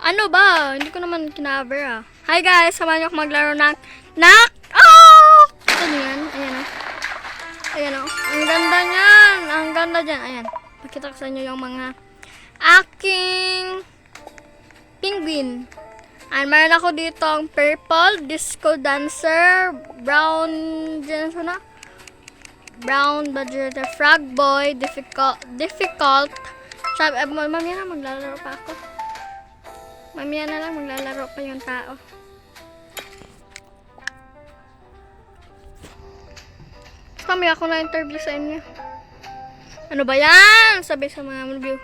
Ano ba? Hindi ko naman kinaver ah. Hi guys, samahan niyo ako maglaro ng knock. Oh! Ano yan? Ayan o. Ayan o. Ang ganda niyan. Ang ganda dyan. Ayan. Pakita ko sa inyo yung mga aking penguin. And meron ako dito ang purple, disco dancer, brown, dyan na brown badger, the frog boy, difficult. Sabi, mamaya na maglalaro pa ako. Mamaya na lang maglalaro pa yung tao. Kami ako na interview sa inyo. Ano ba yan? Sabi sa mga review.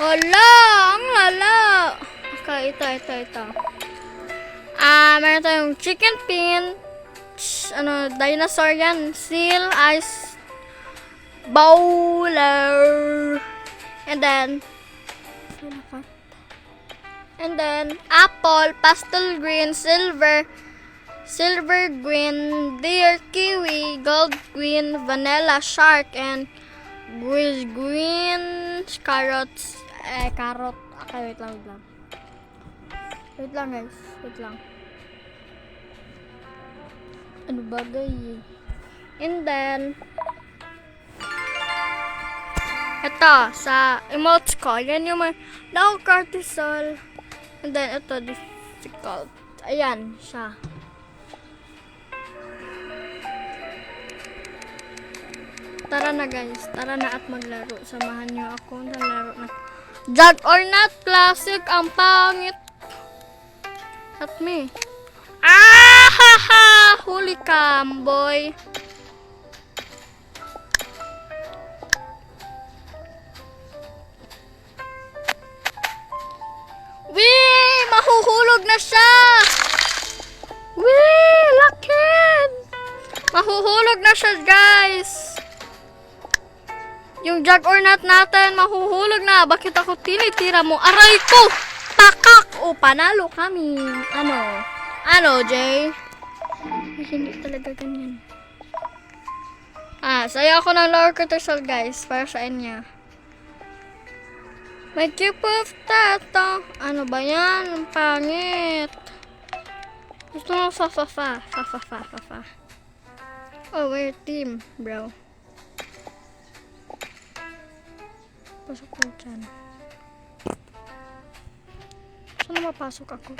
Hala! Ang lala! Okay, ito. Meron tayong chicken pin. Dinosaur yan. Seal, ice, bowler. And then, apple, pastel green, silver green, deer, kiwi, gold green, vanilla, shark, and green, carrots, carrot. Okay, wait lang. Wait lang guys, wait lang. Ano bagay? And then, ito, sa emotes ko, yan yung low cortisol. And then, ito, difficult. Ayan, siya. Tara na guys, tara na at maglaro. Samahan nyo ako ng laro na Jug or Not Classic. Ang pangit. At me. Haha! Huli cam, boy. Wee! Mahuhulog na siya! Wee! Lakin! Mahuhulog na siya, guys! Yung Jug or Not natin, mahuhulog na. Bakit ako tinitira mo? Aray ko! Pakak! O, panalo kami. Ano, Jay? Ay, hindi talaga ganyan. Saya ako ng lower cortisol, guys. Para sa inyo. May cube of tato. Ano ba yan? Ang pangit. Gusto mo fa. Oh, we're team, bro. Pasok ko dyan. Saan mapasok ako?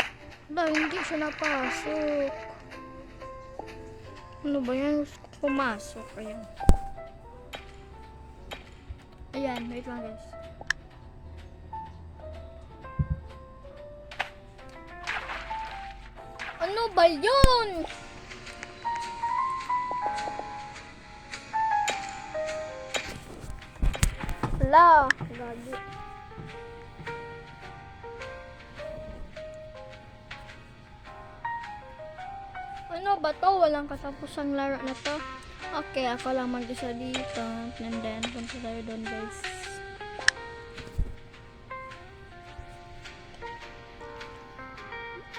Wala, hindi siya napasok. Ano ba yan? Gusto ko pumasok. Ayan, wait lang guys. Ano ba yun? Wala. Gagi. Ano ba to? Walang katapusang laro na to. Okay, ako lang mag-isa dito. And then, punta tayo doon guys.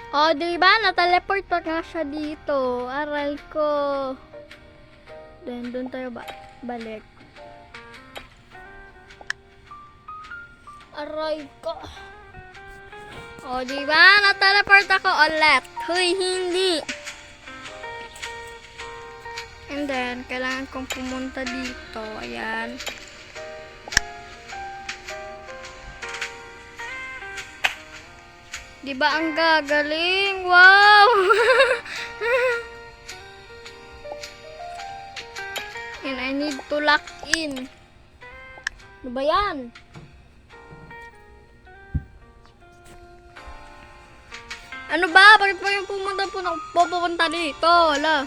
Oh, diba? Na-teleport pa nga siya dito. Aral ko. Then, doon tayo balik. Aray ko. Oh, diba? Na-teleport ako ulit. Huy, hindi. And then, kailangan kong pumunta dito. Ayan. Diba ang gagaling? Wow! And I need to lock in. Ano ba yan? Ano ba? Bakit pa yung pupunta dito? Wala.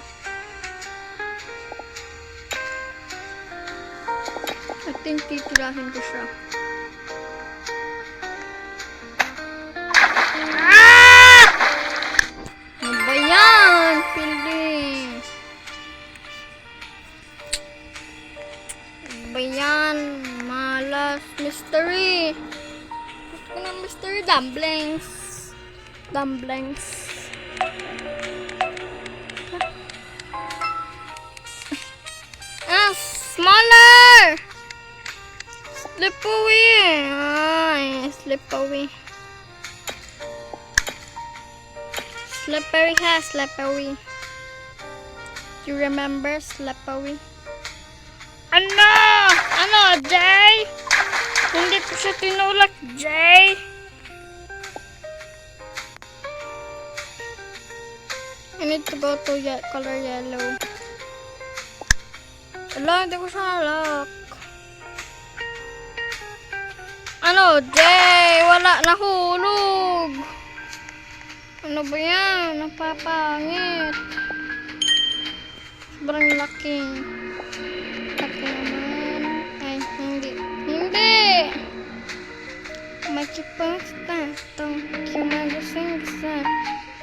I think titirahin ko siya. Ano ba yan? Fielding. Ano ba yan? Malas. Mystery. Gusto ko ng mystery dumplings. Smaller! Slip away! Ay, slip away. Slippery ha, slippery. You remember slippery? Ano? Ano, Jay? Hindi ko siya tinulak, Jay. I need to go to color yellow. Ala, hindi ko siya nalak. Ano, Jay? Wala, nahulog. Ano ba yan? Napapangit. Sobrang laki. Laki naman. Ay, hindi. Hindi! Makipasta. Itong kimagasing sa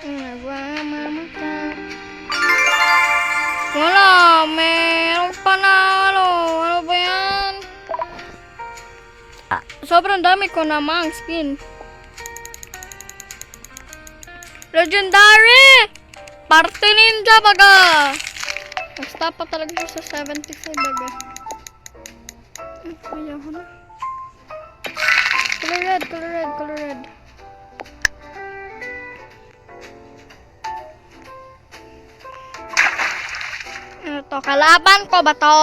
nagwamama ka. Wala, meron pa na ano. Ano ba yan? Sobrang dami ko namang spin. Legendary! Party Ninja baga! Basta pa talaga ko sa 75 baga. Ayaw ko na. Color red, color red, color red. Ano to? Kalaban ko ba to?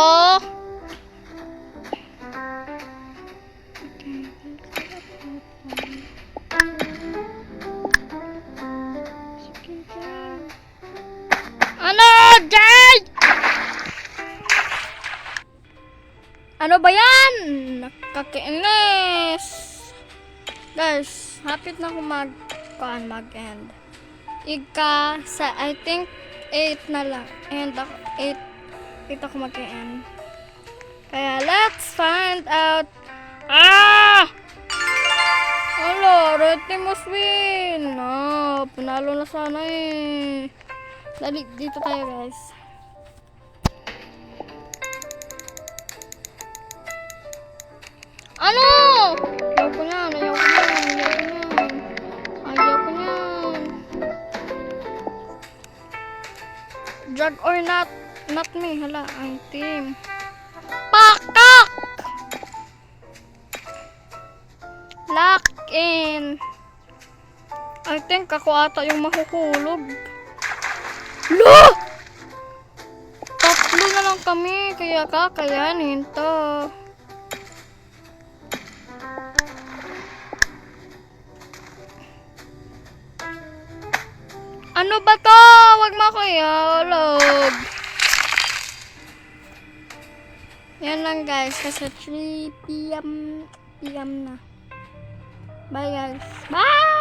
Ano, Jay? Ano ba yan? Nakakainis. Guys, hapit na akong mag-end. Sa, I think, 8 na lang. And ako, 8 ako mag-end. Kaya, let's find out. Hello, red team must win. Panalo na sana eh. Dali, dito tayo guys. Ano? Ayaw ko yan, ayaw ko yan, ayaw ko yan. Ayaw ko yan. Drag or not me, hala, ang team. Pakak! Lock in. I think ako ata yung mahuhulog. Lo! Tatlo na lang kami, kaya kakayanin to. Ano ba to? Wag mo ako ihulog. Yan lang guys, kasi 3 PM na. Bye guys. Bye!